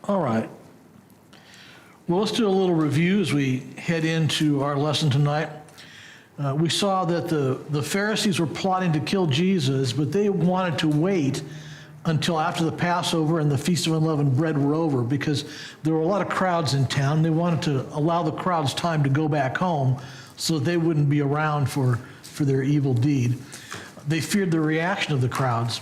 All right. Well, let's do a little review as we head into our lesson tonight. We saw that the Pharisees were plotting to kill Jesus, but they wanted to wait until after the Passover and the Feast of Unleavened Bread were over, because there were a lot of crowds in town. They wanted to allow the crowds time to go back home so that they wouldn't be around for their evil deed. They feared the reaction of the crowds.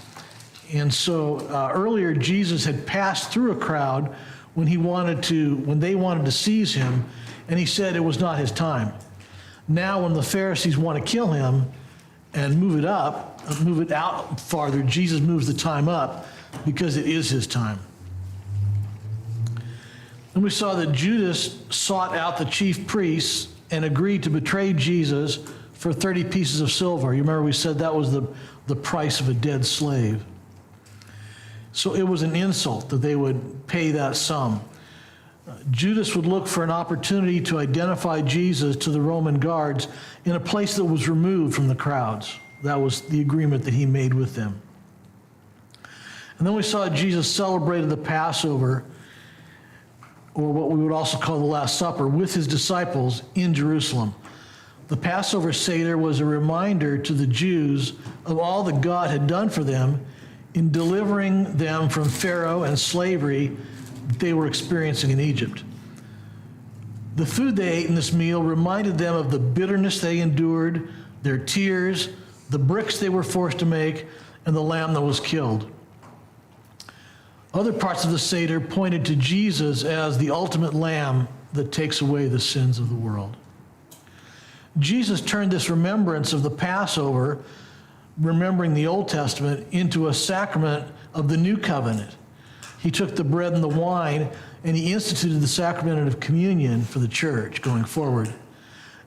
And so earlier, Jesus had passed through a crowd when they wanted to seize him, and he said it was not his time. Now, when the Pharisees want to kill him and move it out farther, Jesus moves the time up because it is his time. And we saw that Judas sought out the chief priests and agreed to betray Jesus for 30 pieces of silver. You remember we said that was the price of a dead slave. So it was an insult that they would pay that sum. Judas would look for an opportunity to identify Jesus to the Roman guards in a place that was removed from the crowds. That was the agreement that he made with them. And then we saw Jesus celebrated the Passover, or what we would also call the Last Supper, with his disciples in Jerusalem. The Passover Seder was a reminder to the Jews of all that God had done for them in delivering them from Pharaoh and slavery they were experiencing in Egypt. The food they ate in this meal reminded them of the bitterness they endured, their tears, the bricks they were forced to make, and the lamb that was killed. Other parts of the Seder pointed to Jesus as the ultimate lamb that takes away the sins of the world. Jesus turned this remembrance of the Passover, remembering the Old Testament, into a sacrament of the new covenant. He took the bread and the wine, and he instituted the sacrament of communion for the church going forward.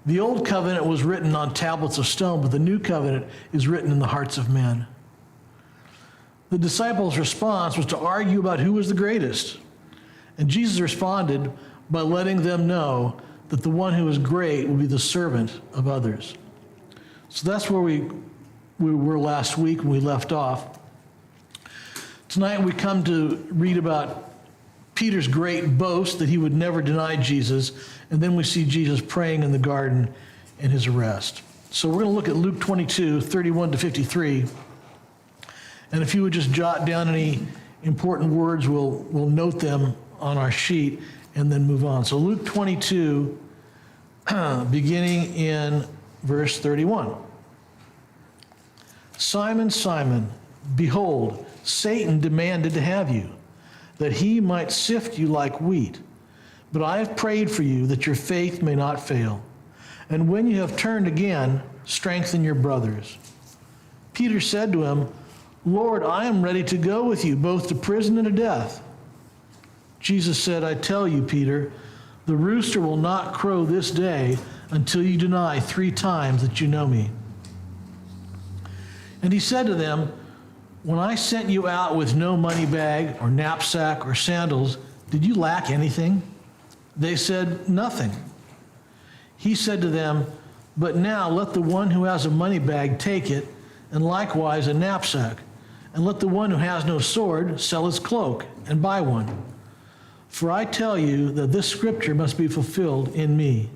The old covenant was written on tablets of stone, but the new covenant is written in the hearts of men. The disciples' response was to argue about who was the greatest. And Jesus responded by letting them know that the one who is great will be the servant of others. So that's where we were last week when we left off. Tonight we come to read about Peter's great boast that he would never deny Jesus, and then we see Jesus praying in the garden and his arrest. So we're going to look at Luke 22, 31 to 53. And if you would just jot down any important words, we'll note them on our sheet and then move on. So Luke 22, beginning in verse 31. Simon, Simon, behold, Satan demanded to have you, that he might sift you like wheat. But I have prayed for you that your faith may not fail. And when you have turned again, strengthen your brothers. Peter said to him, Lord, I am ready to go with you, both to prison and to death. Jesus said, I tell you, Peter, the rooster will not crow this day until you deny 3 times that you know me. And he said to them, when I sent you out with no money bag or knapsack or sandals, did you lack anything? They said, nothing. He said to them, but now let the one who has a money bag take it, and likewise a knapsack, and let the one who has no sword sell his cloak and buy one. For I tell you that this scripture must be fulfilled in me.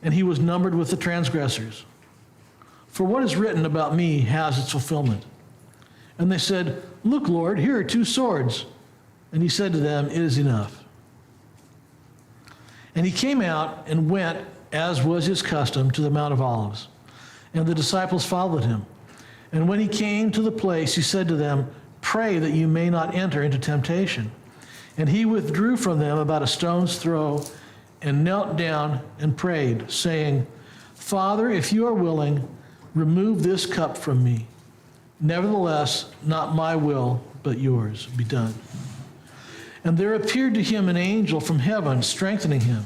And he was numbered with the transgressors. For what is written about me has its fulfillment. And they said, look, Lord, here are 2 swords. And he said to them, it is enough. And he came out and went, as was his custom, to the Mount of Olives. And the disciples followed him. And when he came to the place, he said to them, pray that you may not enter into temptation. And he withdrew from them about a stone's throw and knelt down and prayed, saying, Father, if you are willing, remove this cup from me. Nevertheless, not my will, but yours be done. And there appeared to him an angel from heaven, strengthening him.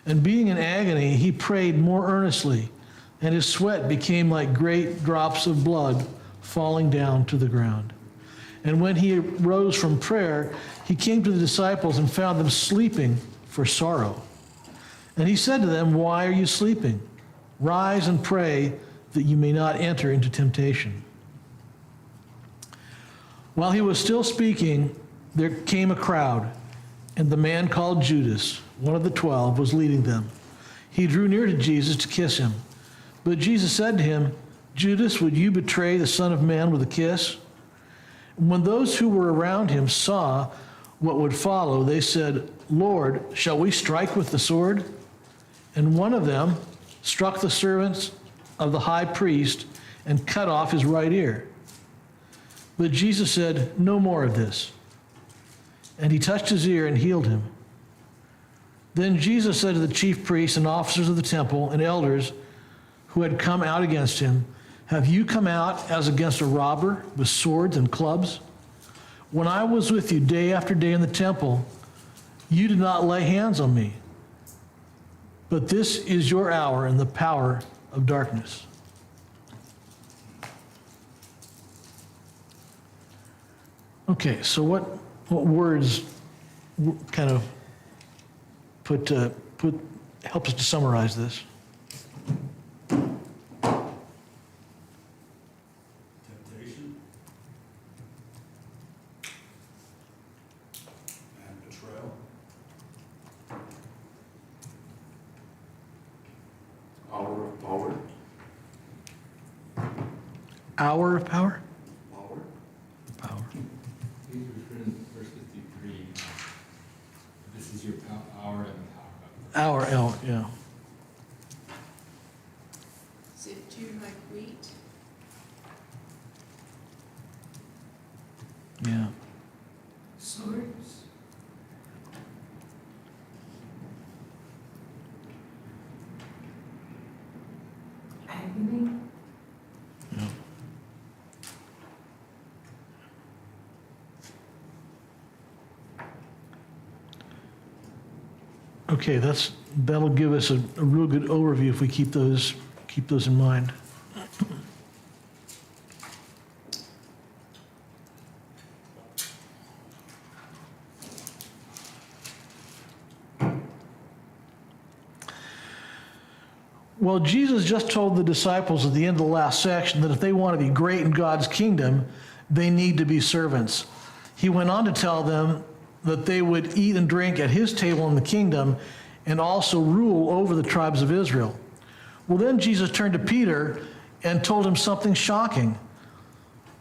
And being in agony, he prayed more earnestly, and his sweat became like great drops of blood falling down to the ground. And when he rose from prayer, he came to the disciples and found them sleeping for sorrow. And he said to them, why are you sleeping? Rise and pray that you may not enter into temptation. While he was still speaking, there came a crowd, and the man called Judas, one of the 12, was leading them. He drew near to Jesus to kiss him. But Jesus said to him, Judas, would you betray the Son of Man with a kiss? And when those who were around him saw what would follow, they said, Lord, shall we strike with the sword? And one of them struck the servants of the high priest and cut off his right ear. But Jesus said, no more of this. And he touched his ear and healed him. Then Jesus said to the chief priests and officers of the temple and elders who had come out against him, have you come out as against a robber with swords and clubs? When I was with you day after day in the temple, you did not lay hands on me. But this is your hour and the power of darkness. Okay, so what words kind of help us to summarize this? Temptation and betrayal. Hour of power. Hour of power? Power. Power. Please refer to verse 53. This is your hour and the power of Hour, yeah. Sift you like wheat. Yeah. Swords. Agony. Yeah. Okay, that'll give us a real good overview if we keep those in mind. Well, Jesus just told the disciples at the end of the last section that if they want to be great in God's kingdom, they need to be servants. He went on to tell them that they would eat and drink at his table in the kingdom and also rule over the tribes of Israel. Well, then Jesus turned to Peter and told him something shocking.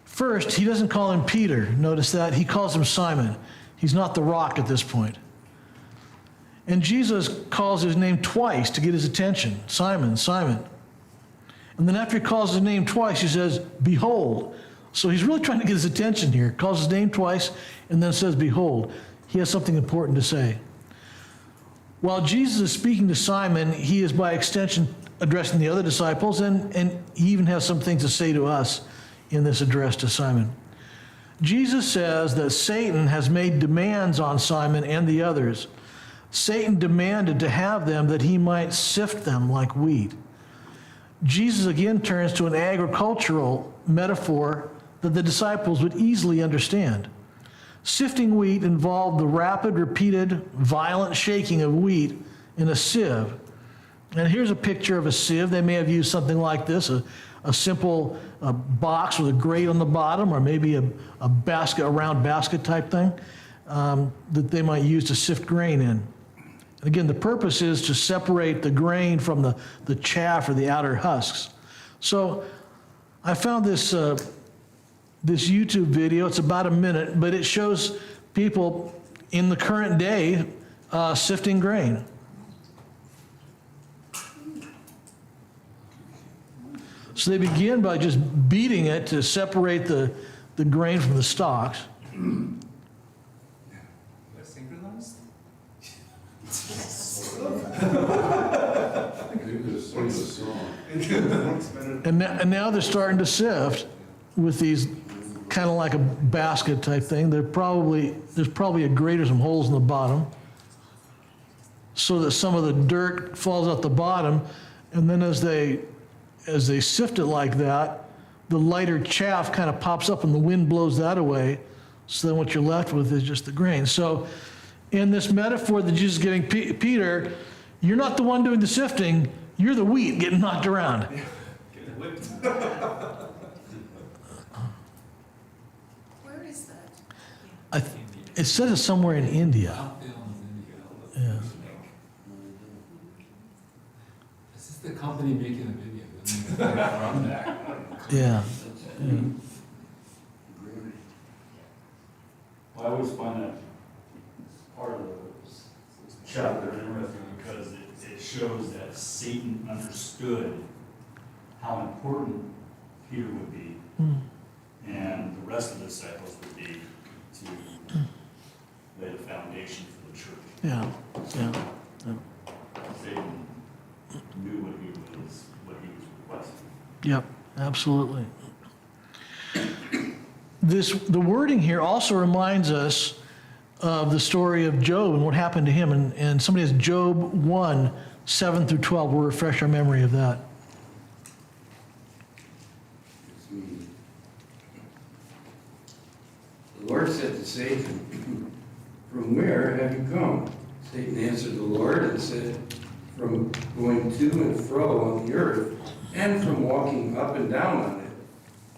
First, he doesn't call him Peter. Notice that. He calls him Simon. He's not the rock at this point. And Jesus calls his name twice to get his attention. Simon, Simon. And then after he calls his name twice, he says, behold. So he's really trying to get his attention here. Calls his name twice and then says, behold. He has something important to say. While Jesus is speaking to Simon, he is by extension addressing the other disciples, and he even has some things to say to us in this address to Simon. Jesus says that Satan has made demands on Simon and the others. Satan demanded to have them that he might sift them like wheat. Jesus again turns to an agricultural metaphor that the disciples would easily understand. Sifting wheat involved the rapid, repeated, violent shaking of wheat in a sieve. And here's a picture of a sieve. They may have used something like this, a simple box with a grate on the bottom, or maybe a round basket type thing that they might use to sift grain in. And again, the purpose is to separate the grain from the chaff or the outer husks. So I found this YouTube video. It's about a minute, but it shows people in the current day sifting grain. So they begin by just beating it to separate the grain from the stalks. synchronized? And now they're starting to sift with these kind of like a basket type thing. There's probably a grate or some holes in the bottom so that some of the dirt falls out the bottom. And then as they sift it like that, the lighter chaff kind of pops up and the wind blows that away. So then what you're left with is just the grain. So in this metaphor that Jesus is giving Peter, you're not the one doing the sifting, you're the wheat getting knocked around. Where is that? It says it's somewhere in India. Out there on the company making the video? From that. Yeah. Well, I always find that part of the chapter interesting because it shows that Satan understood how important Peter would be and the rest of the disciples would be to lay the foundation for the church. Yeah. Yeah. Satan knew what he was requesting. Yep, absolutely. The wording here also reminds us of the story of Job and what happened to him. And somebody has Job 1, 7 through 12. We'll refresh our memory of that. The Lord said to Satan, "From where have you come?" Satan answered the Lord and said, "From going to and fro on the earth, and from walking up and down on it."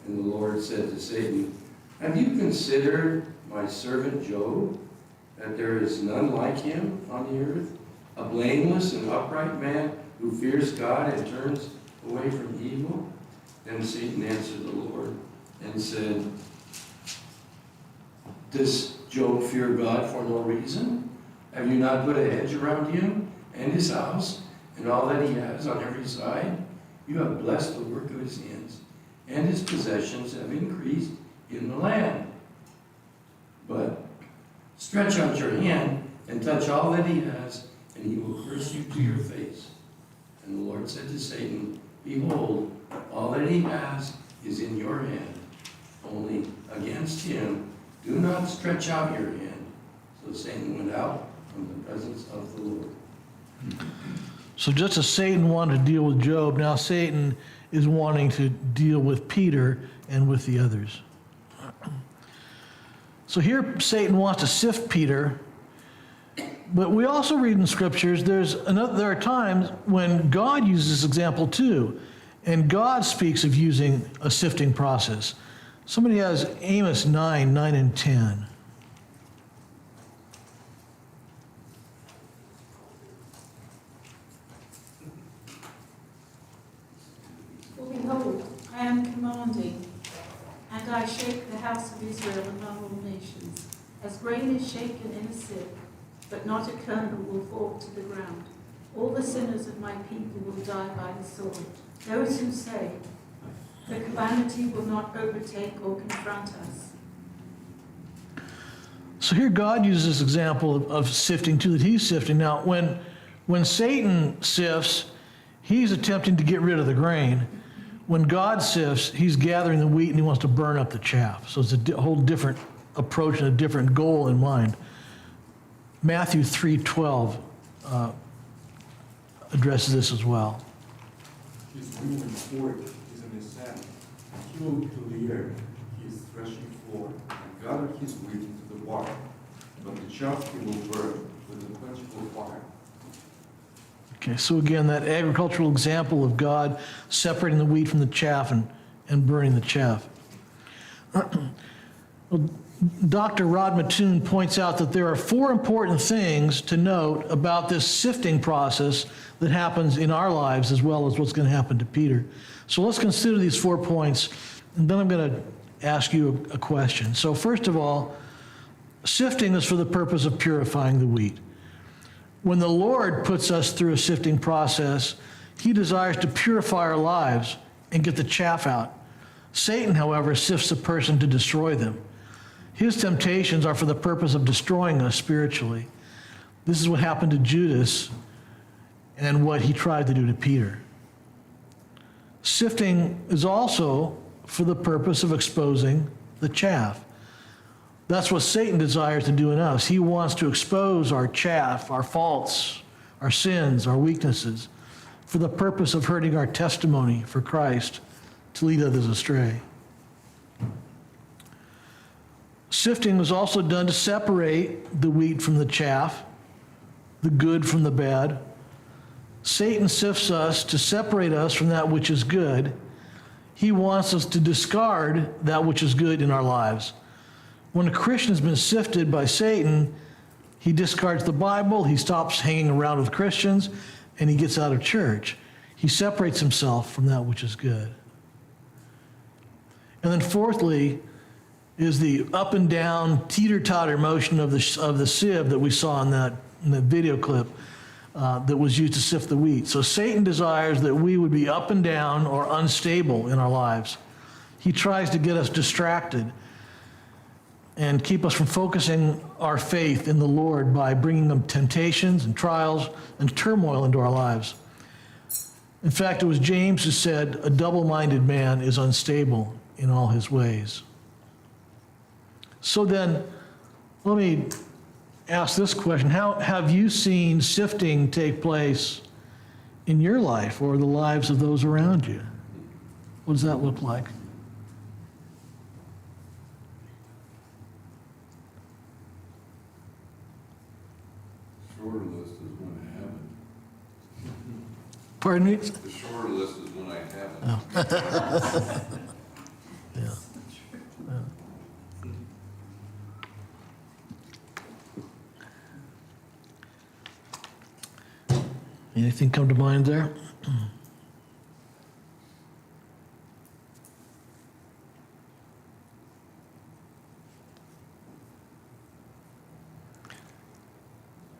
And the Lord said to Satan, "Have you considered my servant Job, that there is none like him on the earth, a blameless and upright man who fears God and turns away from evil?" Then Satan answered the Lord and said, "Does Job fear God for no reason? Have you not put a hedge around him and his house and all that he has on every side? You have blessed the work of his hands, and his possessions have increased in the land. But stretch out your hand and touch all that he has, and he will curse you to your face." And the Lord said to Satan, "Behold, all that he has is in your hand. Only against him do not stretch out your hand." So Satan went out from the presence of the Lord. So just as Satan wanted to deal with Job, now Satan is wanting to deal with Peter and with the others. So here Satan wants to sift Peter, but we also read in scriptures there are times when God uses this example too, and God speaks of using a sifting process. Somebody has Amos 9 and 10. For behold, I am commanding, and I shake the house of Israel among all nations, as grain is shaken in a sieve, but not a kernel will fall to the ground. All the sinners of my people will die by the sword. Those who say, the calamity will not overtake or confront us. So here God uses this example of sifting too, that he's sifting. Now, when Satan sifts, he's attempting to get rid of the grain. When God sifts, he's gathering the wheat and he wants to burn up the chaff. So it's a whole different approach and a different goal in mind. Matthew 3:12 addresses this as well. His winnowing fork is in his hand. He will to the earth his threshing floor, and gather his wheat into the water. But the chaff he will burn with a quenchable fire. Okay, so again, that agricultural example of God separating the wheat from the chaff and burning the chaff. Well, Dr. Rod Mattoon points out that there are 4 important things to note about this sifting process that happens in our lives as well as what's going to happen to Peter. So let's consider these 4 points, and then I'm going to ask you a question. So first of all, sifting is for the purpose of purifying the wheat. When the Lord puts us through a sifting process, he desires to purify our lives and get the chaff out. Satan, however, sifts a person to destroy them. His temptations are for the purpose of destroying us spiritually. This is what happened to Judas and what he tried to do to Peter. Sifting is also for the purpose of exposing the chaff. That's what Satan desires to do in us. He wants to expose our chaff, our faults, our sins, our weaknesses, for the purpose of hurting our testimony for Christ to lead others astray. Sifting was also done to separate the wheat from the chaff, the good from the bad. Satan sifts us to separate us from that which is good. He wants us to discard that which is good in our lives. When a Christian has been sifted by Satan, he discards the Bible, he stops hanging around with Christians, and he gets out of church. He separates himself from that which is good. And then fourthly is the up and down, teeter-totter motion of the sieve that we saw in that video clip that was used to sift the wheat. So Satan desires that we would be up and down or unstable in our lives. He tries to get us distracted and keep us from focusing our faith in the Lord by bringing them temptations and trials and turmoil into our lives. In fact, it was James who said, a double-minded man is unstable in all his ways. So then, let me ask this question. How have you seen sifting take place in your life or the lives of those around you? What does that look like? Shorter list is when I haven't. Pardon me? The shorter list is when I haven't. Yeah. Anything come to mind there?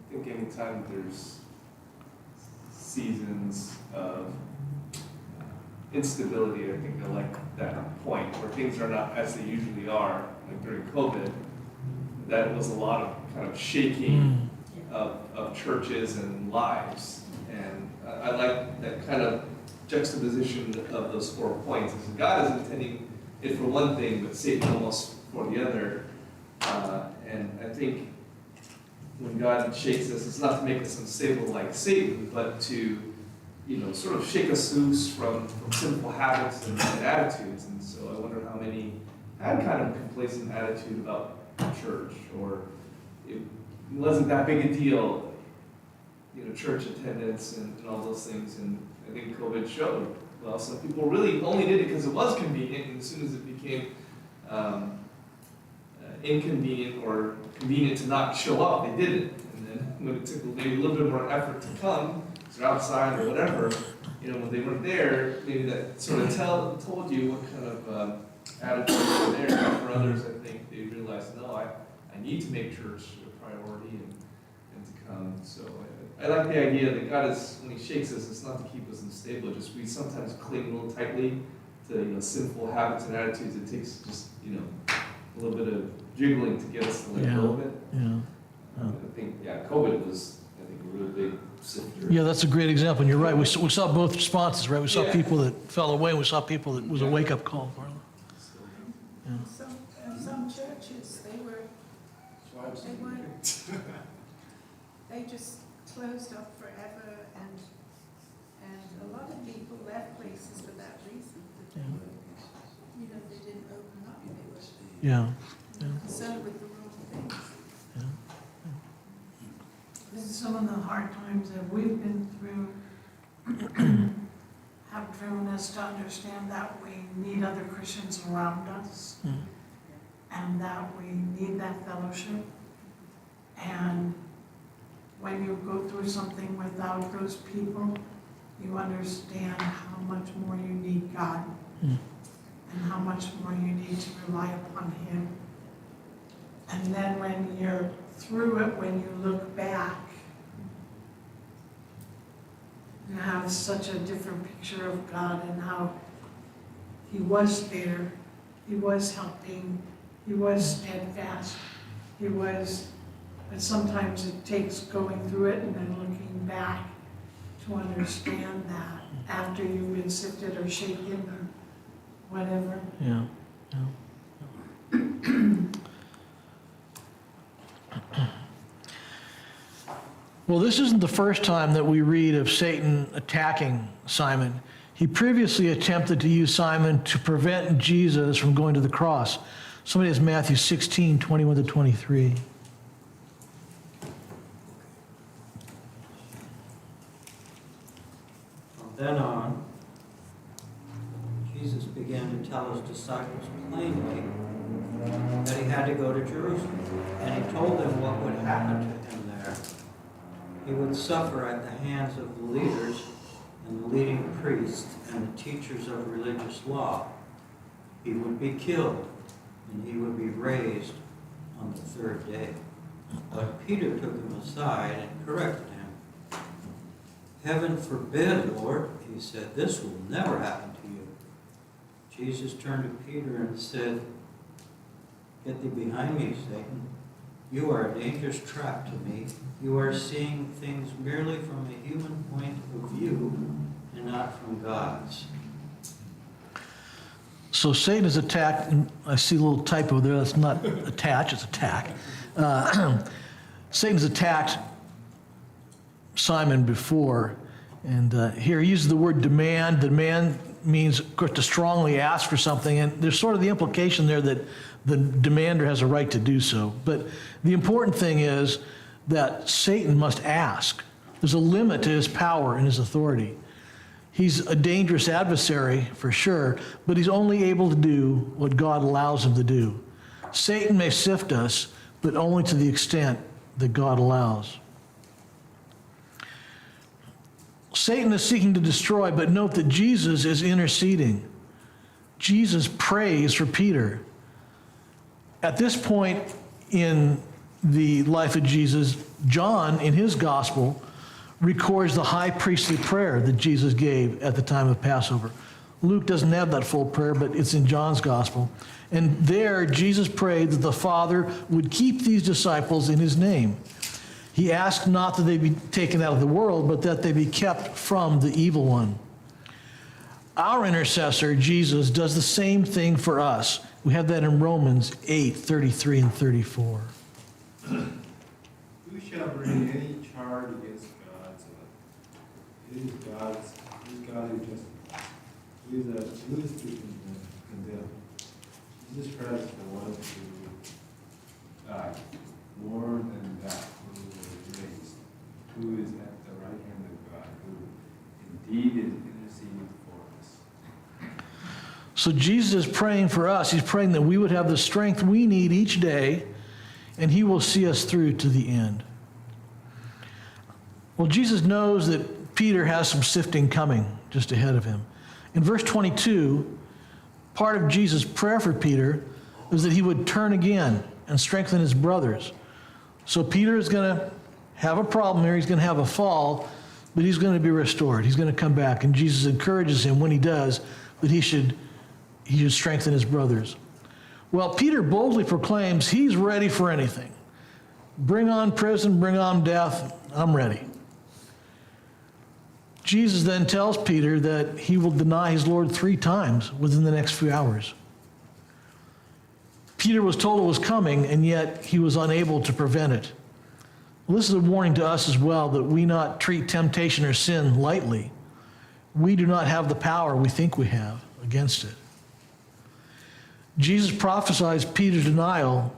I think anytime there's seasons of instability, I think I like that point where things are not as they usually are, like during COVID, that was a lot of kind of shaking of churches and lives. And I like that kind of juxtaposition of those 4 points. Is God is intending it for one thing, but Satan almost for the other. And I think when God shakes us, it's not to make us unstable like Satan, but to, sort of shake us loose from sinful habits and attitudes. And so I wonder how many had kind of a complacent attitude about church, or it wasn't that big a deal, church attendance and all those things. And I think COVID showed, well, some people really only did it because it was convenient, and as soon as it became inconvenient or convenient to not show up, they didn't. And then when it took maybe a little bit more effort to come, because they're outside or whatever, when they weren't there, maybe that sort of told you what kind of attitude was there. But for others, I think they realized, no, I need to make church a priority and to come. So I like the idea that God is, when He shakes us, it's not to keep us unstable. Just we sometimes cling a little tightly to sinful habits and attitudes. It takes just a little bit of jiggling to get us to let go of it. Yeah. I think COVID was a really big sifter. Yeah, that's a great example. And you're right. We saw both responses, right? We saw Yeah. people that fell away, and we saw people that was a wake-up call for them. Some churches, they just closed up forever, and a lot of people left places for that reason. They didn't open up. They were Yeah. concerned with the wrong things. Some of the hard times that we've been through have driven us to understand that we need other Christians around us, and that we need that fellowship. And when you go through something without those people, you understand how much more you need God, and how much more you need to rely upon Him. And then when you're through it, when you look back, you have such a different picture of God and how He was there, He was helping, He was steadfast, but sometimes it takes going through it and then looking back to understand that after you've been sifted or shaken or whatever. Yeah. Well, this isn't the first time that we read of Satan attacking Simon. He previously attempted to use Simon to prevent Jesus from going to the cross. Somebody has Matthew 16, 21 to 23. From then on, Jesus began to tell his disciples plainly that he had to go to Jerusalem, and he told them what would happen to him there. He would suffer at the hands of the leaders and the leading priests and the teachers of religious law. He would be killed, and he would be raised on the third day. But Peter took him aside and corrected him. Heaven forbid, Lord, he said, this will never happen to you. Jesus turned to Peter and said, get thee behind me, Satan. You are a dangerous trap to me. You are seeing things merely from a human point of view and not from God's. So Satan is attacked, and I see a little typo there, that's not attach, it's attack. Satan's attacked Simon before, and here he uses the word demand. Demand means, of course, to strongly ask for something, and there's sort of the implication there that the demander has a right to do so. But the important thing is that Satan must ask. There's a limit to his power and his authority. He's a dangerous adversary, for sure, but he's only able to do what God allows him to do. Satan may sift us, but only to the extent that God allows. Satan is seeking to destroy, but note that Jesus is interceding. Jesus prays for Peter. At this point in the life of Jesus, John, in his gospel, records the high priestly prayer that Jesus gave at the time of Passover. Luke doesn't have that full prayer, but it's in John's gospel. And there, Jesus prayed that the Father would keep these disciples in his name. He asked not that they be taken out of the world, but that they be kept from the evil one. Our intercessor, Jesus, does the same thing for us. We have that in Romans 8:33 and 34. Who shall bring any charge against God's elect? It is God's, God who justifies. Who is to condemn? Jesus Christ, the one who died, more than that, who was raised, who is at the right hand of God, who indeed is interceding for us. So Jesus is praying for us. He's praying that we would have the strength we need each day, and he will see us through to the end. Well, Jesus knows that Peter has some sifting coming just ahead of him. In verse 22, part of Jesus' prayer for Peter was that he would turn again and strengthen his brothers. So Peter is going to have a problem here. He's going to have a fall, but he's going to be restored. He's going to come back, and Jesus encourages him when he does that he should strengthen his brothers. Well, Peter boldly proclaims he's ready for anything. Bring on prison, bring on death, I'm ready. Jesus then tells Peter that he will deny his Lord 3 times within the next few hours. Peter was told it was coming, and yet he was unable to prevent it. Well, this is a warning to us as well, that we not treat temptation or sin lightly. We do not have the power we think we have against it. Jesus prophesies Peter's denial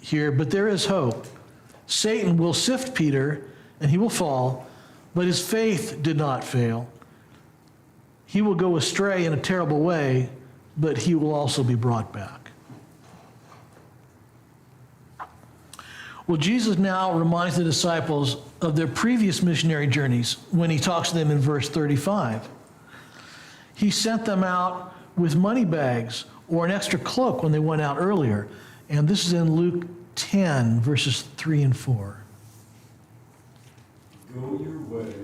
here, but there is hope. Satan will sift Peter, and he will fall, but his faith did not fail. He will go astray in a terrible way, but he will also be brought back. Well, Jesus now reminds the disciples of their previous missionary journeys when he talks to them in verse 35. He sent them out with money bags or an extra cloak when they went out earlier. And this is in Luke 10, verses 3 and 4. Go your way,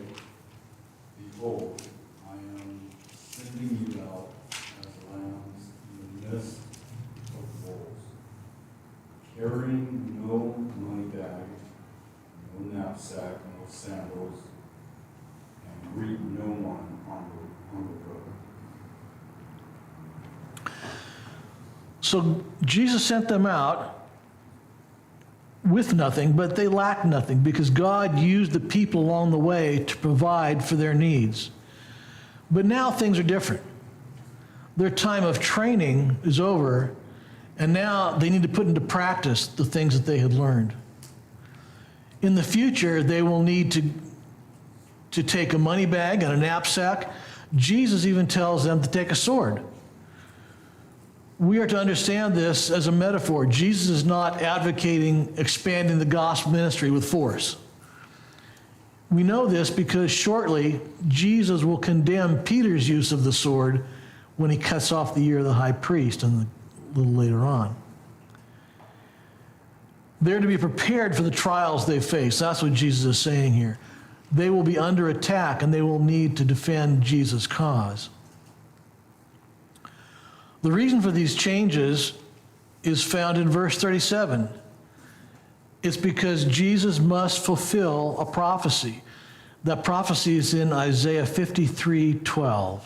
behold, I am sending you out as lambs in the midst of wolves, carrying no money bag, no knapsack, no sandals, and greet no one on the road. So Jesus sent them out with nothing, but they lacked nothing because God used the people along the way to provide for their needs. But now things are different. Their time of training is over, and now they need to put into practice the things that they had learned. In the future, they will need to take a money bag and a knapsack. Jesus even tells them to take a sword. We are to understand this as a metaphor. Jesus is not advocating expanding the gospel ministry with force. We know this because shortly Jesus will condemn Peter's use of the sword when he cuts off the ear of the high priest, and a little later on. They're to be prepared for the trials they face. That's what Jesus is saying here. They will be under attack and they will need to defend Jesus' cause. The reason for these changes is found in verse 37. It's because Jesus must fulfill a prophecy. That prophecy is in Isaiah 53:12.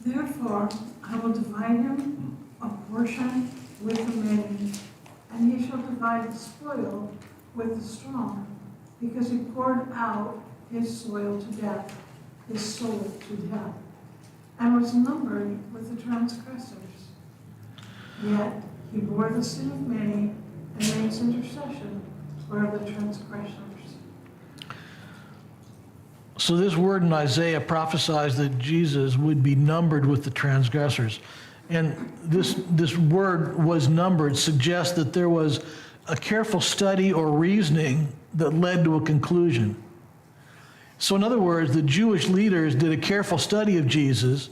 Therefore, I will divide him a portion with the many, and he shall divide the spoil with the strong, because he poured out his soil to death, his soul to death, and was numbered with the transgressors. Yet he bore the sin of many and makes intercession for the transgressors. So this word in Isaiah prophesies that Jesus would be numbered with the transgressors. And this word was numbered suggests that there was a careful study or reasoning that led to a conclusion. So in other words, the Jewish leaders did a careful study of Jesus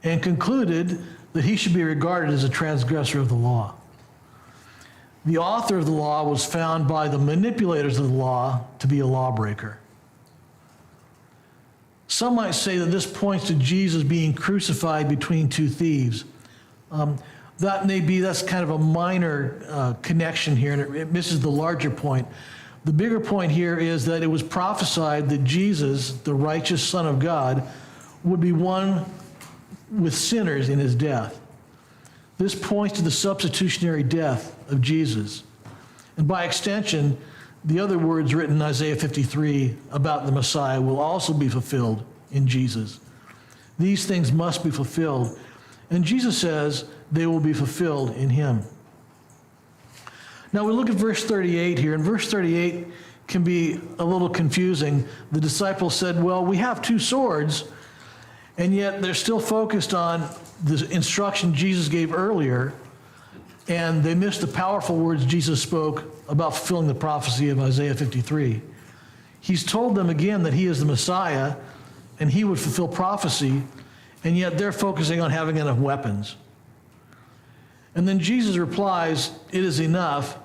and concluded that he should be regarded as a transgressor of the law. The author of the law was found by the manipulators of the law to be a lawbreaker. Some might say that this points to Jesus being crucified between two thieves. That's kind of a minor connection here, and it misses the larger point. The bigger point here is that it was prophesied that Jesus, the righteous Son of God, would be one with sinners in his death. This points to the substitutionary death of Jesus. And by extension, the other words written in Isaiah 53 about the Messiah will also be fulfilled in Jesus. These things must be fulfilled. And Jesus says they will be fulfilled in him. Now we look at verse 38 here, and verse 38 can be a little confusing. The disciples said, well, we have two swords, and yet they're still focused on the instruction Jesus gave earlier, and they missed the powerful words Jesus spoke about fulfilling the prophecy of Isaiah 53. He's told them again that he is the Messiah, and he would fulfill prophecy, and yet they're focusing on having enough weapons. And then Jesus replies, it is enough.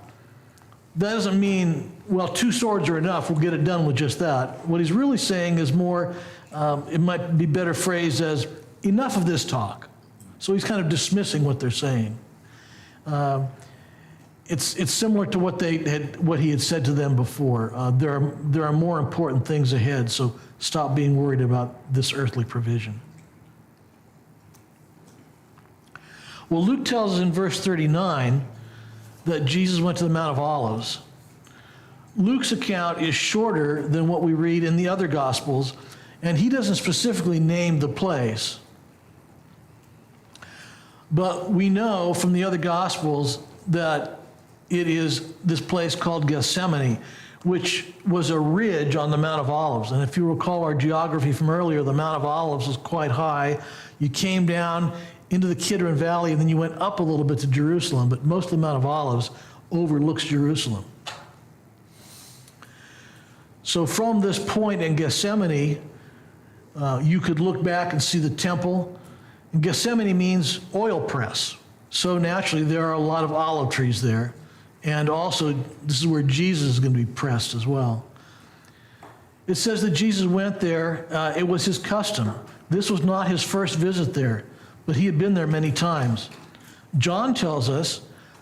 That doesn't mean, well, two swords are enough, we'll get it done with just that. What he's really saying is more, it might be better phrased as, enough of this talk. So he's kind of dismissing what they're saying. It's similar to what he had said to them before. There are more important things ahead, so stop being worried about this earthly provision. Well, Luke tells us in verse 39 that Jesus went to the Mount of Olives. Luke's account is shorter than what we read in the other Gospels, and he doesn't specifically name the place. But we know from the other Gospels that it is this place called Gethsemane, which was a ridge on the Mount of Olives. And if you recall our geography from earlier, the Mount of Olives was quite high. You came down into the Kidron Valley, and then you went up a little bit to Jerusalem, but most of the Mount of Olives overlooks Jerusalem. So from this point in Gethsemane, you could look back and see the temple. And Gethsemane means oil press. So naturally, there are a lot of olive trees there. And also, this is where Jesus is going to be pressed as well. It says that Jesus went there. It was his custom. This was not his first visit there, but he had been there many times. John tells us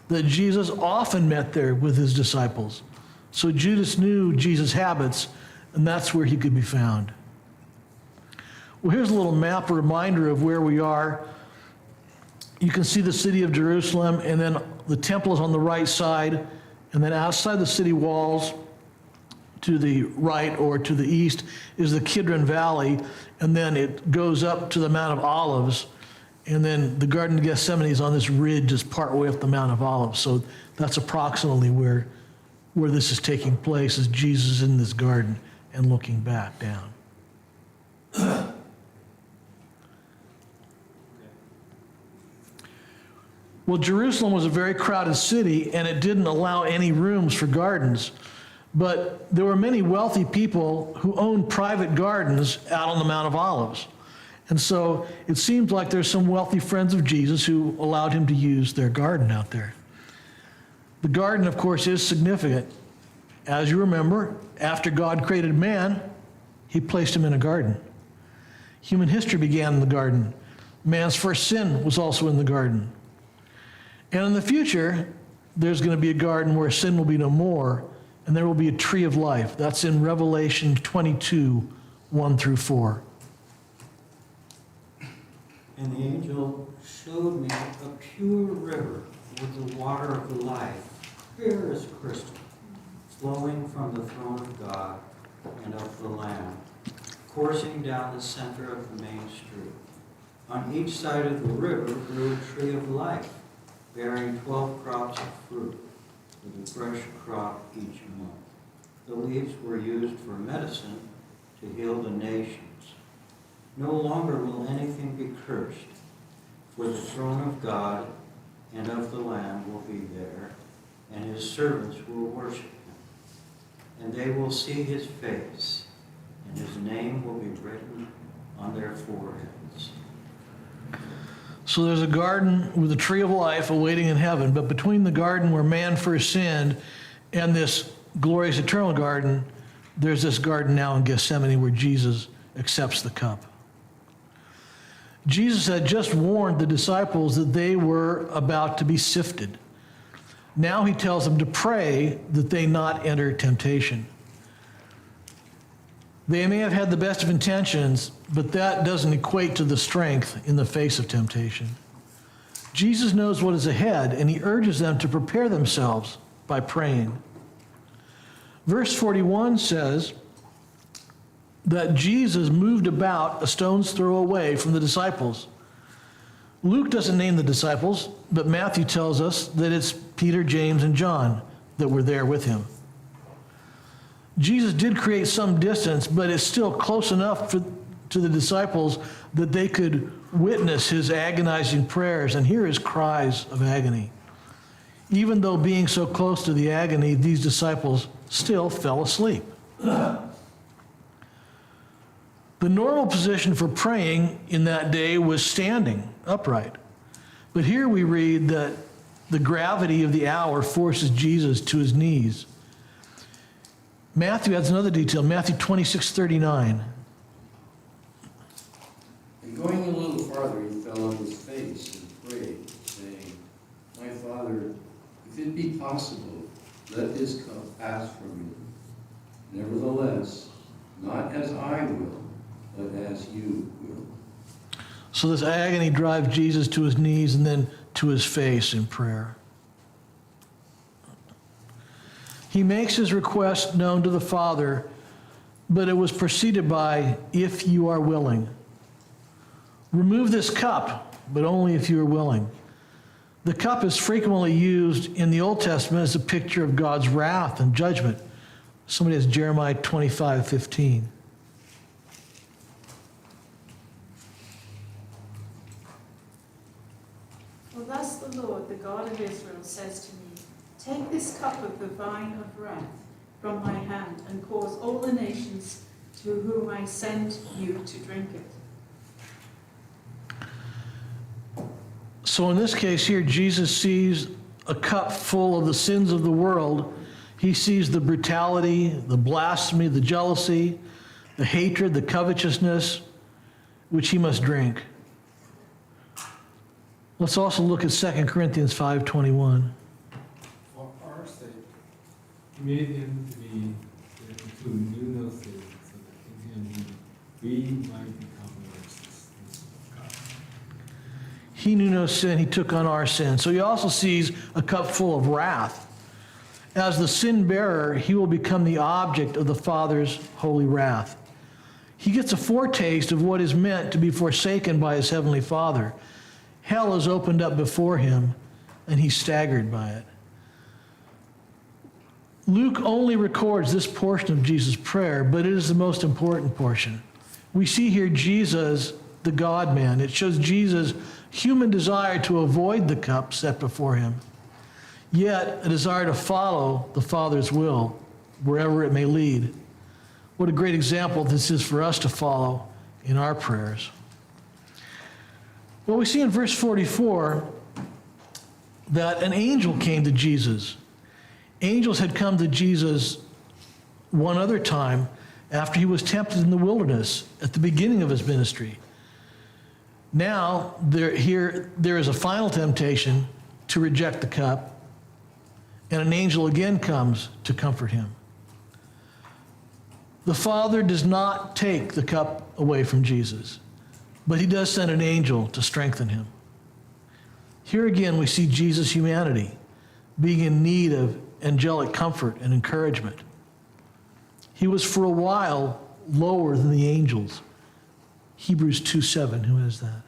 that Jesus often met there with his disciples. So Judas knew Jesus' habits, and that's where he could be found. Well, here's a little map, a reminder of where we are. You can see the city of Jerusalem, and then the temple is on the right side, and then outside the city walls to the right or to the east is the Kidron Valley, and then it goes up to the Mount of Olives, and then the Garden of Gethsemane is on this ridge just partway up the Mount of Olives. So that's approximately where this is taking place, is Jesus in this garden and looking back down. Well, Jerusalem was a very crowded city, and it didn't allow any rooms for gardens. But there were many wealthy people who owned private gardens out on the Mount of Olives. And so it seems like there's some wealthy friends of Jesus who allowed him to use their garden out there. The garden, of course, is significant. As you remember, after God created man, he placed him in a garden. Human history began in the garden. Man's first sin was also in the garden. And in the future, there's going to be a garden where sin will be no more, and there will be a tree of life. That's in Revelation 22, 1 through 4. And the angel showed me a pure river with the water of life, clear as crystal, flowing from the throne of God and of the Lamb, coursing down the center of the main street. On each side of the river grew a tree of life, bearing 12 crops of fruit, with a fresh crop each month. The leaves were used for medicine to heal the nations. No longer will anything be cursed, for the throne of God and of the Lamb will be there, and his servants will worship him. And they will see his face, and his name will be written on their foreheads. So there's a garden with a tree of life awaiting in heaven, but between the garden where man first sinned and this glorious eternal garden, there's this garden now in Gethsemane where Jesus accepts the cup. Jesus had just warned the disciples that they were about to be sifted. Now he tells them to pray that they not enter temptation. They may have had the best of intentions, but that doesn't equate to the strength in the face of temptation. Jesus knows what is ahead, and he urges them to prepare themselves by praying. Verse 41 says that Jesus moved about a stone's throw away from the disciples. Luke doesn't name the disciples, but Matthew tells us that it's Peter, James, and John that were there with him. Jesus did create some distance, but it's still close enough to the disciples that they could witness his agonizing prayers and hear his cries of agony. Even though being so close to the agony, these disciples still fell asleep. The normal position for praying in that day was standing upright. But here we read that the gravity of the hour forces Jesus to his knees. Matthew adds another detail, Matthew 26:39. And going a little farther, he fell on his face and prayed, saying, My Father, if it be possible, let this cup pass from me. Nevertheless, not as I will, but as you will. So this agony drives Jesus to his knees and then to his face in prayer. He makes his request known to the Father, but it was preceded by, if you are willing. Remove this cup, but only if you are willing. The cup is frequently used in the Old Testament as a picture of God's wrath and judgment. Somebody has Jeremiah 25:15. For thus the Lord, the God of Israel, says to me, take this cup of the wine of wrath from my hand and cause all the nations to whom I send you to drink it. So in this case here, Jesus sees a cup full of the sins of the world. He sees the brutality, the blasphemy, the jealousy, the hatred, the covetousness, which he must drink. Let's also look at 2 Corinthians 5:21. For our sake, he made him to be who knew no sin, so that in him we might become the righteousness of God. He knew no sin, he took on our sin. So he also sees a cup full of wrath. As the sin bearer, he will become the object of the Father's holy wrath. He gets a foretaste of what is meant to be forsaken by his heavenly Father. Hell is opened up before him, and he's staggered by it. Luke only records this portion of Jesus' prayer, but it is the most important portion. We see here Jesus, the God-man. It shows Jesus human desire to avoid the cup set before him, yet a desire to follow the Father's will wherever it may lead. What a great example this is for us to follow in our prayers. Well, we see in verse 44 that an angel came to Jesus. Angels had come to Jesus one other time after he was tempted in the wilderness at the beginning of his ministry. Now, there is a final temptation to reject the cup, and an angel again comes to comfort him. The Father does not take the cup away from Jesus, but he does send an angel to strengthen him. Here again, we see Jesus' humanity being in need of angelic comfort and encouragement. He was for a while lower than the angels. Hebrews 2:7, who has that?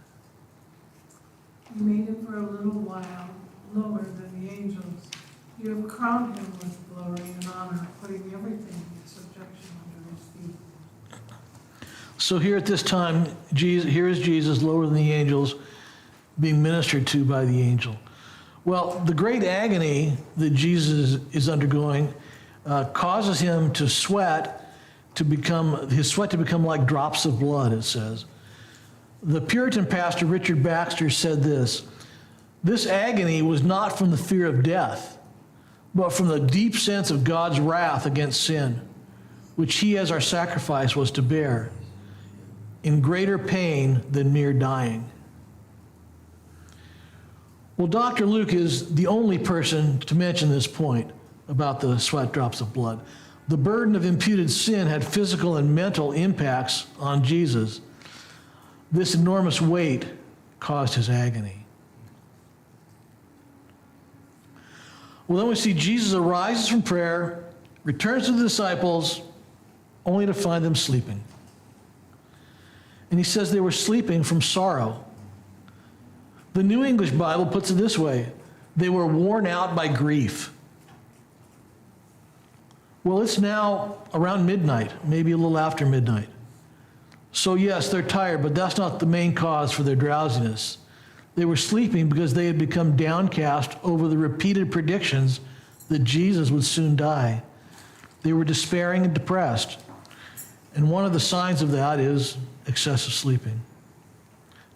You made him for a little while lower than the angels. You have crowned him with glory and honor, putting everything in subjection under his feet. So here at this time, here is Jesus lower than the angels, being ministered to by the angel. Well, the great agony that Jesus is undergoing causes him to sweat, his sweat to become like drops of blood, it says. The Puritan pastor Richard Baxter said this agony was not from the fear of death, but from the deep sense of God's wrath against sin, which he as our sacrifice was to bear, in greater pain than mere dying. Well, Dr. Luke is the only person to mention this point about the sweat drops of blood. The burden of imputed sin had physical and mental impacts on Jesus. This enormous weight caused his agony. Well, then we see Jesus arises from prayer, returns to the disciples, only to find them sleeping. And he says they were sleeping from sorrow. The New English Bible puts it this way: they were worn out by grief. Well, it's now around midnight, maybe a little after midnight. So yes, they're tired, but that's not the main cause for their drowsiness. They were sleeping because they had become downcast over the repeated predictions that Jesus would soon die. They were despairing and depressed. And one of the signs of that is excessive sleeping.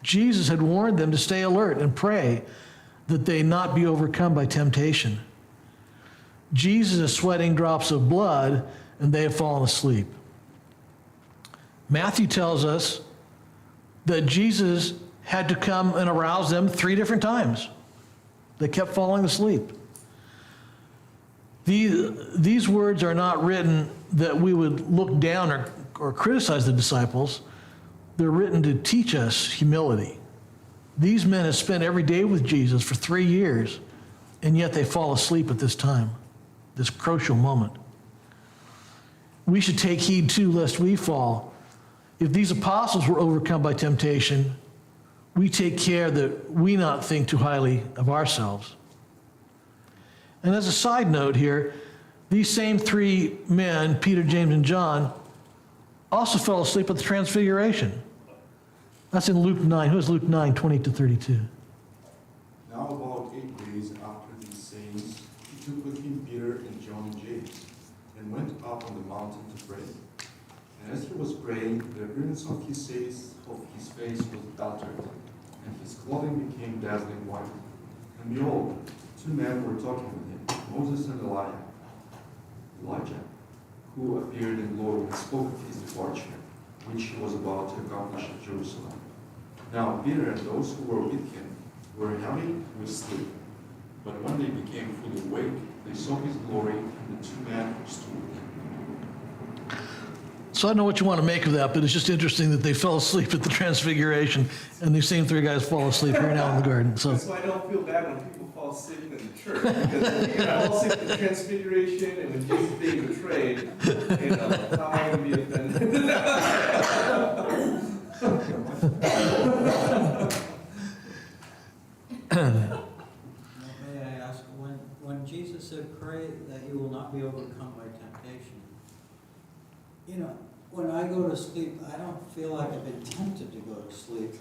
Jesus had warned them to stay alert and pray that they not be overcome by temptation. Jesus is sweating drops of blood, and they have fallen asleep. Matthew tells us that Jesus had to come and arouse them 3 different times. They kept falling asleep. These words are not written that we would look down or criticize the disciples. They're written to teach us humility. These men have spent every day with Jesus for 3 years, and yet they fall asleep at this time, this crucial moment. We should take heed too, lest we fall. If these apostles were overcome by temptation, we take care that we not think too highly of ourselves. And as a side note here, these same 3 men, Peter, James, and John, also fell asleep at the Transfiguration. That's in Luke 9. Who is Luke 9, 20-32? Now about 8 days after these sayings, he took with him Peter and John and James, and went up on the mountain to pray. And as he was praying, the appearance of his face was altered, and his clothing became dazzling white. And behold, 2 men were talking with him, Moses and Elijah, who appeared in glory and spoke of his departure, which he was about to accomplish at Jerusalem. Now Peter and those who were with him were heavy with sleep. But when they became fully awake, they saw his glory and the 2 men who stood with him. So I don't know what you want to make of that, but it's just interesting that they fell asleep at the Transfiguration, and these same 3 guys fall asleep here now in the garden. So That's why I don't feel bad when people fall asleep in the church, because if you fall asleep at the Transfiguration and when Jesus being betrayed, how am I going to be offended? May I ask, when Jesus said, pray that you will not be overcome by temptation, when I go to sleep, I don't feel like I've been tempted to go to sleep.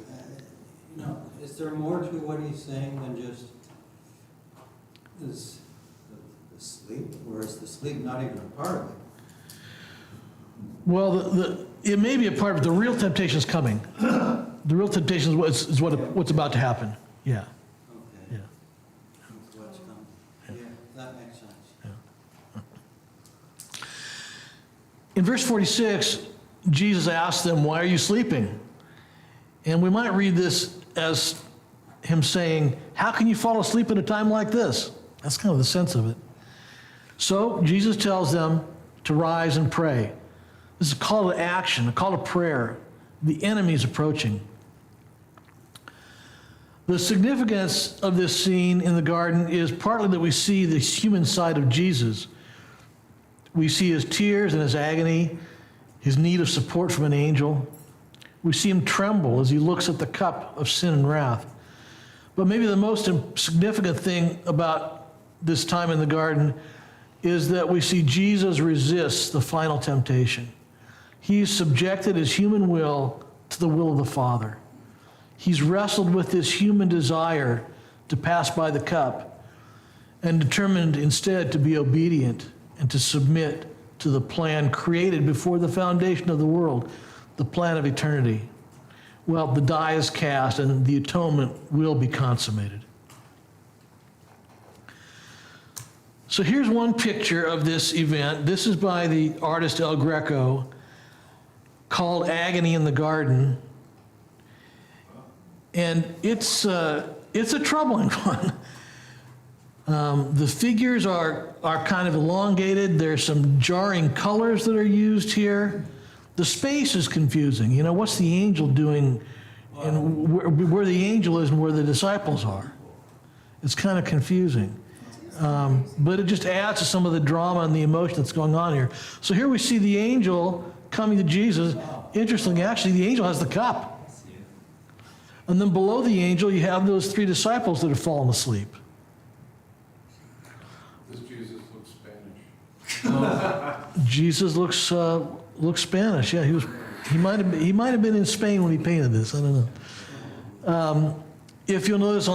You know, is there more to what he's saying than just this, the sleep, or is the sleep not even a part of it? Well, it may be a part of it. The real temptation is coming. The real temptation is what's about to happen. Yeah. Okay. Yeah. That's what's coming. Yeah, that makes sense. In verse 46, Jesus asked them, "Why are you sleeping?" And we might read this as him saying, "How can you fall asleep at a time like this?" That's kind of the sense of it. So Jesus tells them to rise and pray. This is a call to action, a call to prayer. The enemy is approaching. The significance of this scene in the garden is partly that we see the human side of Jesus. We see his tears and his agony, his need of support from an angel. We see him tremble as he looks at the cup of sin and wrath. But maybe the most significant thing about this time in the garden is that we see Jesus resist the final temptation. He's subjected his human will to the will of the Father. He's wrestled with this human desire to pass by the cup and determined instead to be obedient and to submit to the plan created before the foundation of the world, the plan of eternity. Well, the die is cast and the atonement will be consummated. So here's one picture of this event. This is by the artist El Greco, called Agony in the Garden. And it's a troubling one. The figures are kind of elongated. There's some jarring colors that are used here. The space is confusing. You know, what's the angel doing and where the angel is and where the disciples are? It's kind of confusing. But it just adds to some of the drama and the emotion that's going on here. So here we see the angel coming to Jesus. Interestingly, actually, the angel has the cup. And then below the angel, you have those 3 disciples that have fallen asleep. Does Jesus look Spanish? Jesus looks Spanish. Yeah, he might have been in Spain when he painted this. I don't know. If you'll notice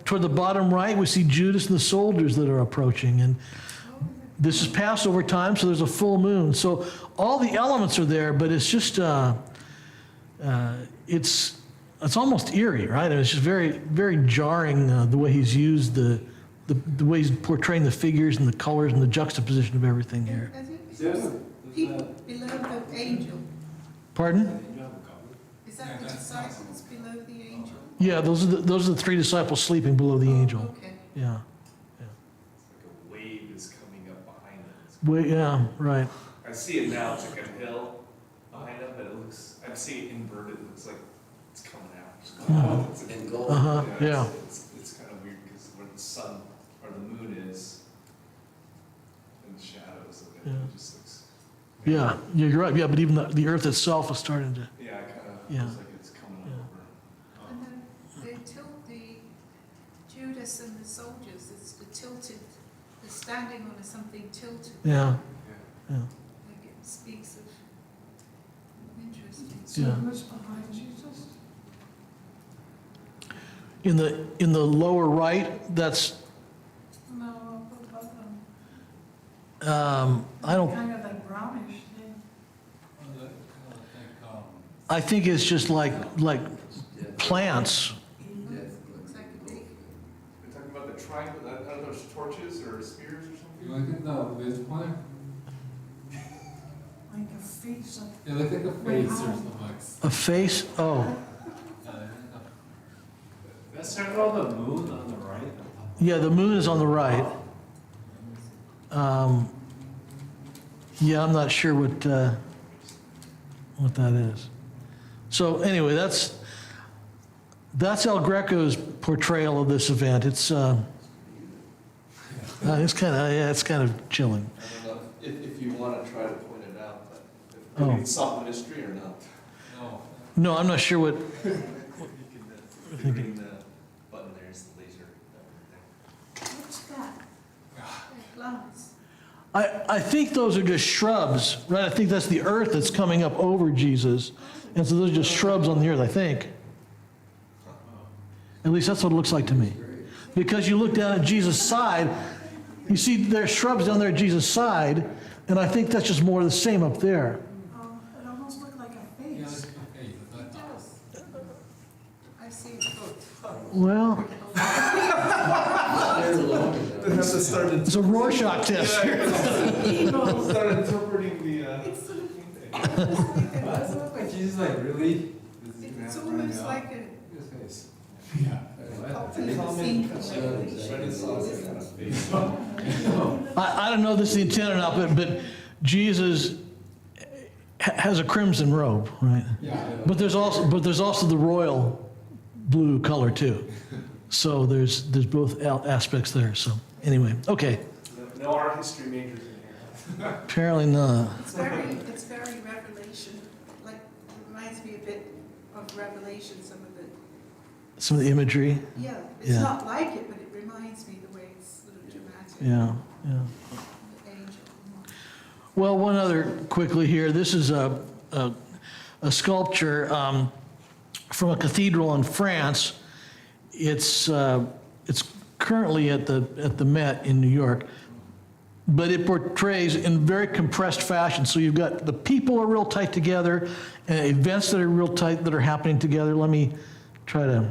toward the bottom right, we see Judas and the soldiers that are approaching. And this is Passover time, so there's a full moon. So all the elements are there, but it's just it's almost eerie, right? And it's just very, very jarring the way he's used the way he's portraying the figures and the colors and the juxtaposition of everything here. People below the angel. Pardon? Is that the disciples below the angel? Yeah, those are the 3 disciples sleeping below the angel. Okay. Yeah. It's like a wave is coming up behind them. Wait, yeah, right. I see it now, it's like a hill behind them, but it looks, I see it inverted, it looks like it's coming out. It's coming out. It's like- Uh-huh, yeah. It's kind of weird because where the sun or the moon is in the shadows of it, Yeah. it just looks. Yeah, you're right. Yeah, but even the earth itself is starting to. Yeah, it kind of Yeah. looks like it's coming Yeah. over. And then they tilt the Judas and the soldiers, it's the tilted, they're standing on something tilted. Yeah, yeah. Like it speaks of, interesting. So Yeah. who's behind Jesus? In the lower right, that's No, up above them. I don't. Kind of that brownish thing. I think it's just like plants. Looks like a big, We're talking about the triangle, are those torches or spears or something? You look at the left corner? Like a face of. Yeah, look at the face or something. A face. Oh, That's talking about the moon on the right. yeah. The moon is on the right. Yeah, I'm not sure what that is. So anyway, that's El Greco's portrayal of this event. It's kind of chilling. I don't know if you want to try to point it out, but Oh. if it's solve the mystery or not. No. No, I'm not sure what. You can, the green button there is the laser. what's that? They're plants. I think those are just shrubs, right? I think that's the earth that's coming up over Jesus. And so those are just shrubs on the earth, I think. At least that's what it looks like to me. Because you look down at Jesus' side, you see there's shrubs down there at Jesus' side, and I think that's just more of the same up there. Oh, it almost looked like a Yeah, face. that's okay, but that, I see it both. Well, They have to start it's a Rorschach test. start interpreting the. It's sort of, Why does it look like Jesus like really? This is gonna it's happen right almost now? like a His face. Yeah. I don't know if this is the intent or not, but Jesus has a crimson robe, right? Yeah. But there's also the royal blue color too. So there's both aspects there. So anyway, okay. No art history majors in here. Apparently not. it's very Revelation, like, reminds me a bit of Revelation, Some of the imagery. yeah, it's Yeah. not like it, but it reminds me the way it's sort of dramatic. Yeah, yeah. The angel. Well, one other quickly here. This is a sculpture from a cathedral in France. It's currently at the Met in New York, but it portrays in very compressed fashion. So you've got the people are real tight together, and events that are real tight that are happening together. Let me try to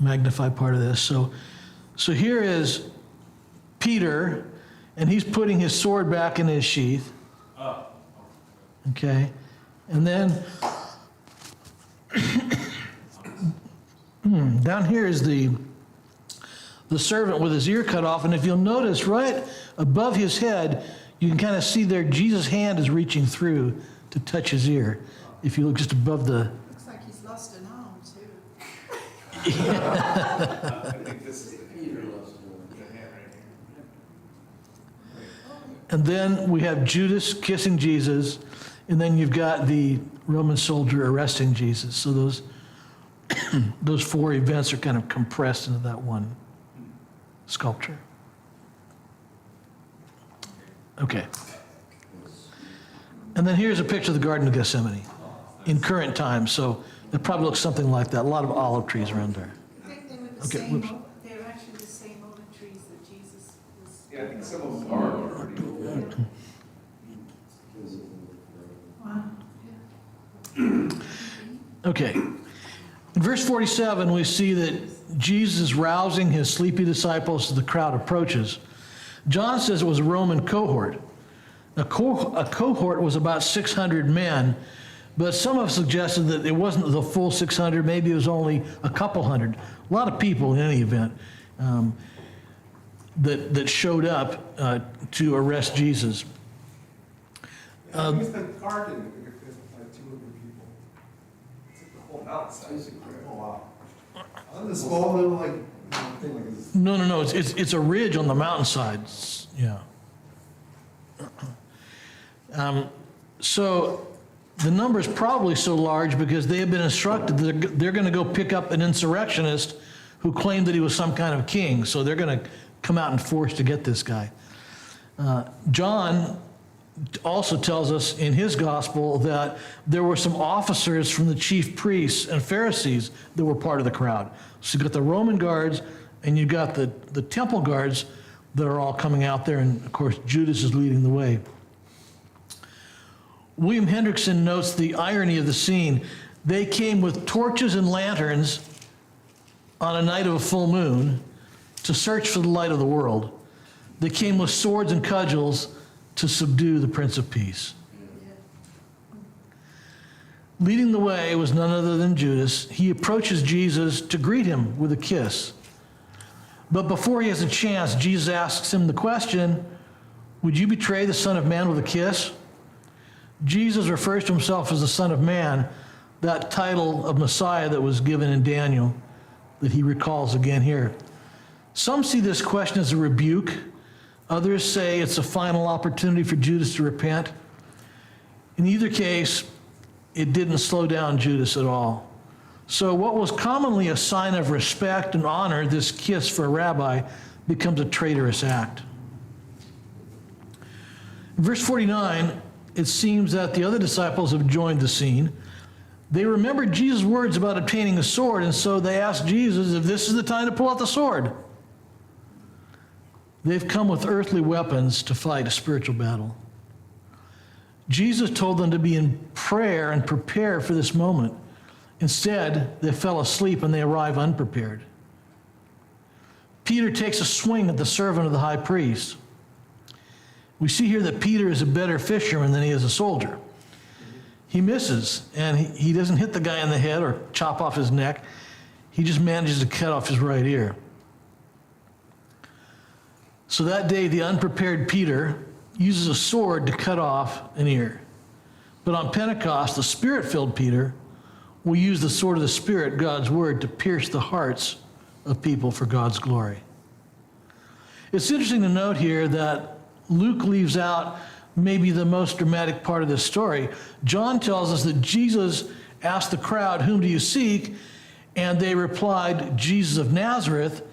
magnify part of this. So here is Peter, and he's putting his sword back in his sheath. Okay, and then down here is the servant with his ear cut off, and if you'll notice, right above his head, you can kind of see there Jesus' hand is reaching through to touch his ear. If you look just above the. Looks like he's lost an arm too. I think this is the hand right here. And then we have Judas kissing Jesus, and then you've got the Roman soldier arresting Jesus. So those four events are kind of compressed into that one sculpture. Okay. And then here's a picture of the Garden of Gethsemane in current times. So it probably looks something like that. A lot of olive trees around there. I think they were the Okay, same, whoops. they were actually the same olive trees that Jesus was. Yeah, I think some of them are pretty old. Wow. Okay. In verse 47, we see that Jesus is rousing his sleepy disciples as the crowd approaches. John says it was a Roman cohort. A cohort was about 600 men, but some have suggested that it wasn't the full 600, maybe it was only a couple hundred. A lot of people in any event that showed up to arrest Jesus. I think it's the garden, because like 200 people. It's like the whole mountainside. Oh, wow. This small little like thing like this. No. It's a ridge on the mountainside. Yeah. So the number is probably so large because they have been instructed that they're going to go pick up an insurrectionist who claimed that he was some kind of king. So they're going to come out in force to get this guy. John also tells us in his gospel that there were some officers from the chief priests and Pharisees that were part of the crowd. So you've got the Roman guards and you've got the temple guards that are all coming out there, and of course Judas is leading the way. William Hendrickson notes the irony of the scene. They came with torches and lanterns on a night of a full moon to search for the light of the world. They came with swords and cudgels to subdue the Prince of Peace. Leading the way was none other than Judas. He approaches Jesus to greet him with a kiss. But before he has a chance, Jesus asks him the question, "Would you betray the Son of Man with a kiss?" Jesus refers to himself as the Son of Man, that title of Messiah that was given in Daniel that he recalls again here. Some see this question as a rebuke. Others say it's a final opportunity for Judas to repent. In either case, it didn't slow down Judas at all. So what was commonly a sign of respect and honor, this kiss for a rabbi, becomes a traitorous act. In verse 49, it seems that the other disciples have joined the scene. They remembered Jesus' words about obtaining a sword, and so they asked Jesus if this is the time to pull out the sword. They've come with earthly weapons to fight a spiritual battle. Jesus told them to be in prayer and prepare for this moment. Instead, they fell asleep and they arrive unprepared. Peter takes a swing at the servant of the high priest. We see here that Peter is a better fisherman than he is a soldier. He misses, and he doesn't hit the guy in the head or chop off his neck. He just manages to cut off his right ear. So that day, the unprepared Peter uses a sword to cut off an ear. But on Pentecost, the Spirit-filled Peter will use the sword of the Spirit, God's word, to pierce the hearts of people for God's glory. It's interesting to note here that Luke leaves out maybe the most dramatic part of this story. John tells us that Jesus asked the crowd, "Whom do you seek?" And they replied, "Jesus of Nazareth."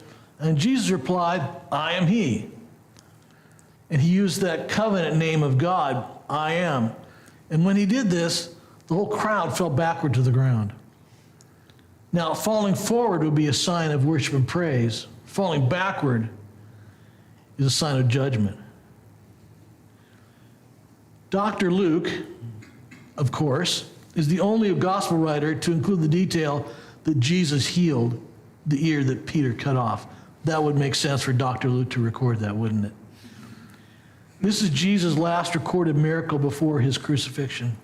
And Jesus replied, "I am he." And he used that covenant name of God, "I am." And when he did this, the whole crowd fell backward to the ground. Now, falling forward would be a sign of worship and praise. Falling backward is a sign of judgment. Dr. Luke, of course, is the only gospel writer to include the detail that Jesus healed the ear that Peter cut off. That would make sense for Dr. Luke to record that, wouldn't it? This is Jesus' last recorded miracle before his crucifixion.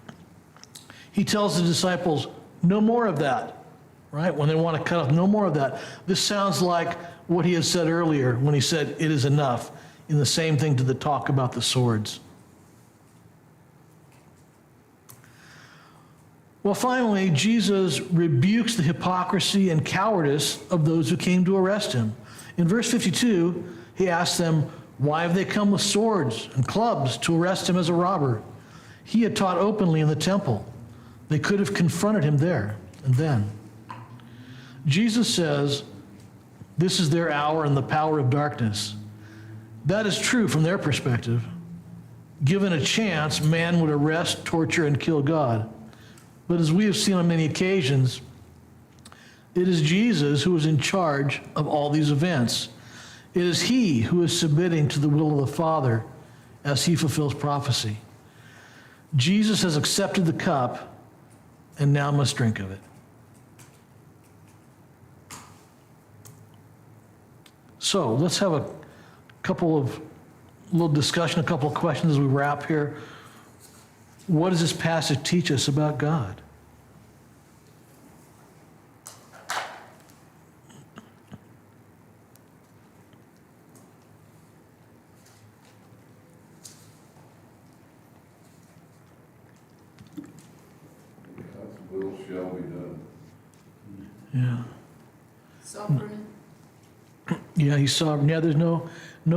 He tells the disciples, "No more of that," right? When they want to cut off, no more of that. This sounds like what he had said earlier when he said, "It is enough," in the same thing to the talk about the swords. Well, finally, Jesus rebukes the hypocrisy and cowardice of those who came to arrest him. In verse 52, he asks them, "Why have they come with swords and clubs to arrest him as a robber?" He had taught openly in the temple. They could have confronted him there and then. Jesus says, this is their hour and the power of darkness. That is true from their perspective. Given a chance, man would arrest, torture, and kill God. But as we have seen on many occasions, it is Jesus who is in charge of all these events. It is he who is submitting to the will of the Father as he fulfills prophecy. Jesus has accepted the cup and now must drink of it. So let's have a little discussion, a couple of questions as we wrap here. What does this passage teach us about God? God's will shall be done. Yeah. Sovereign. Yeah, he's sovereign. Yeah, there's no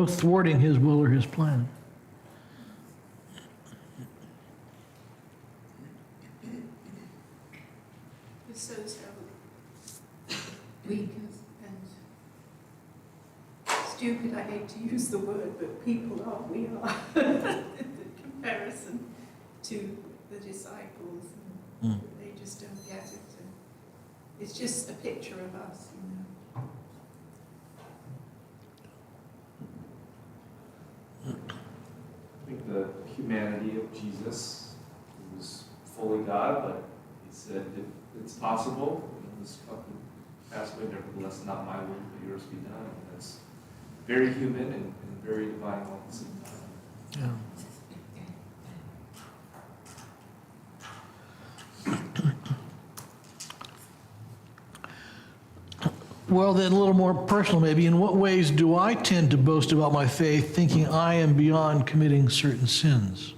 thwarting his will or his plan. It shows how weak and stupid, I hate to use the word, but people are, we are, in comparison to the disciples. And they just don't get it. And it's just a picture of us, you know. I think the humanity of Jesus, he was fully God, but he said, if it's possible, this cup would pass away, nevertheless, not my will, but yours be done. And that's very human and very divine all at the same time. Yeah. Well, then, a little more personal maybe. In what ways do I tend to boast about my faith, thinking I am beyond committing certain sins?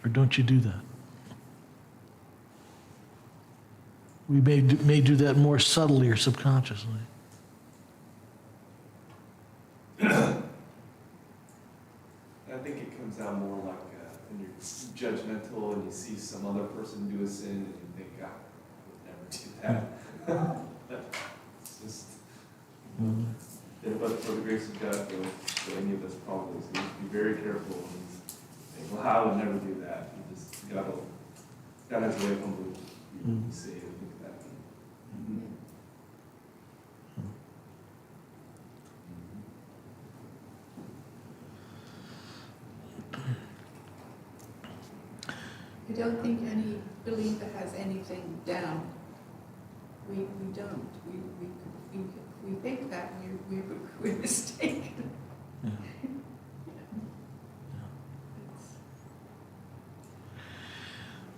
Or don't you do that? We may do that more subtly or subconsciously. I think it comes out more like when you're judgmental and you see some other person do a sin and you think, God, I would never do that. It's just, but grace of God for any of us probably. So we have to be very careful and think, well, I would never do that. You just, God has a way of humbling you when you say it and think that. I don't think any believer has anything down. We don't. We think that we're mistaken. Yeah.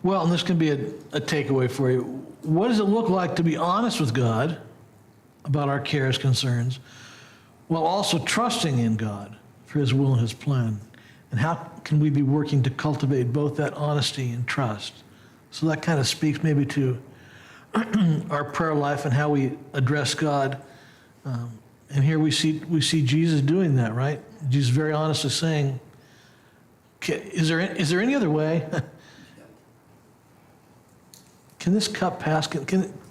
Well, and this can be a takeaway for you. What does it look like to be honest with God about our cares, concerns, while also trusting in God for his will and his plan? And how can we be working to cultivate both that honesty and trust? So that kind of speaks maybe to our prayer life and how we address God. And here we see Jesus doing that, right? Jesus very honestly saying, is there any other way? Can this cup pass?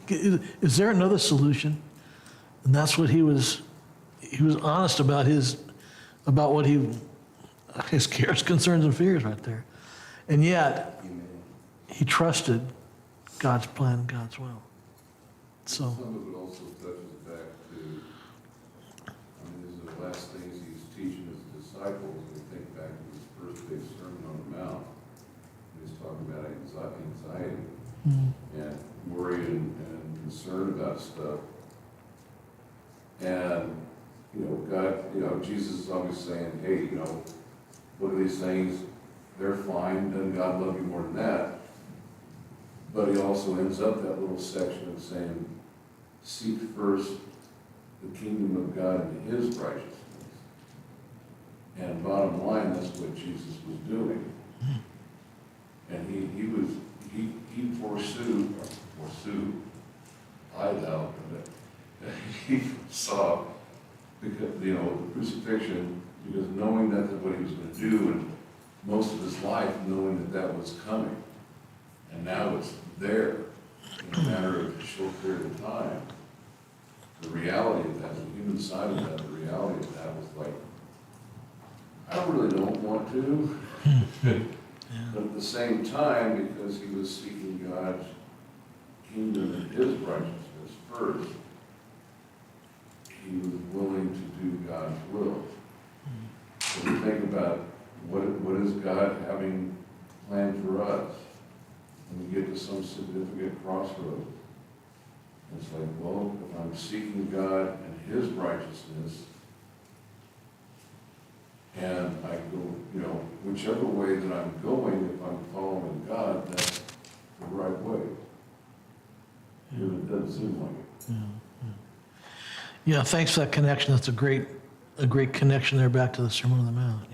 Is there another solution? And that's what he was honest about his cares, concerns, and fears right there. And yet, he trusted God's plan and God's will. So, Some of it also touches back to, these are the last things he's teaching his disciples. We think back to his first big Sermon on the Mount. He was talking about anxiety and worry and concern about stuff. And, God, Jesus is always saying, hey, look at these things, they're fine, doesn't God love you more than that? But he also ends up that little section of saying, seek first the kingdom of God and his righteousness. And bottom line, that's what Jesus was doing. And he foresaw, I doubt, but he saw, because, the crucifixion, because knowing that's what he was going to do, and most of his life knowing that was coming. And now it's there in a matter of a short period of time. The reality of that, the human side of that, the reality of that was like, I really don't want to. But at the same time, because he was seeking God's kingdom and his righteousness first, he was willing to do God's will. So we think about what is God having planned for us? When we get to some significant crossroads, it's like, well, if I'm seeking God and his righteousness, and I go, whichever way that I'm going, if I'm following God, that's the right way. It doesn't seem like it. Yeah, thanks for that connection. That's a great connection there back to the Sermon on the Mount.